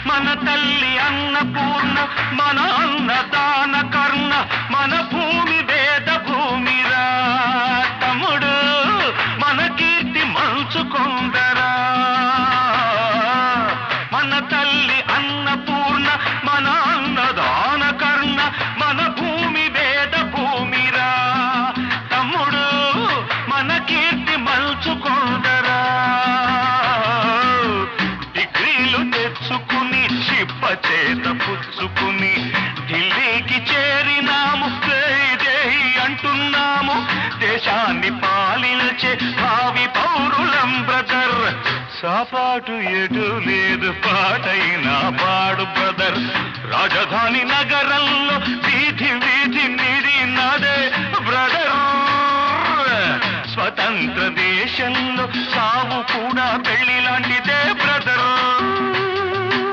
మన తల్లి అన్నపూర్ణ మన అన్నదాన కర్ణ మన భూమి వేద భూమిరా తమ్ముడు మన కీర్తి మంచుకొండరా మన తల్లి అన్నపూర్ణ మన అన్నదాన కర్ణ మన భూమి వేద భూమిరా తమ్ముడు మన కీర్తి మంచుకొండరా డిగ్రీలు తెచ్చుకుని చిప్ప చేత పుచ్చుకుని ఢిల్లీకి చేరినాము జై అంటున్నాము దేశాన్ని పాలించే భావి పౌరులం బ్రదర్ సాపాటు ఎటు లేదు పాటైనా పాడు బ్రదర్ రాజధాని నగరంలో వీధి వీధి నిడినదే బ్రదర్ స్వతంత్ర దేశంలో సావు కూడా పెళ్లి లాంటిదే బ్రదర్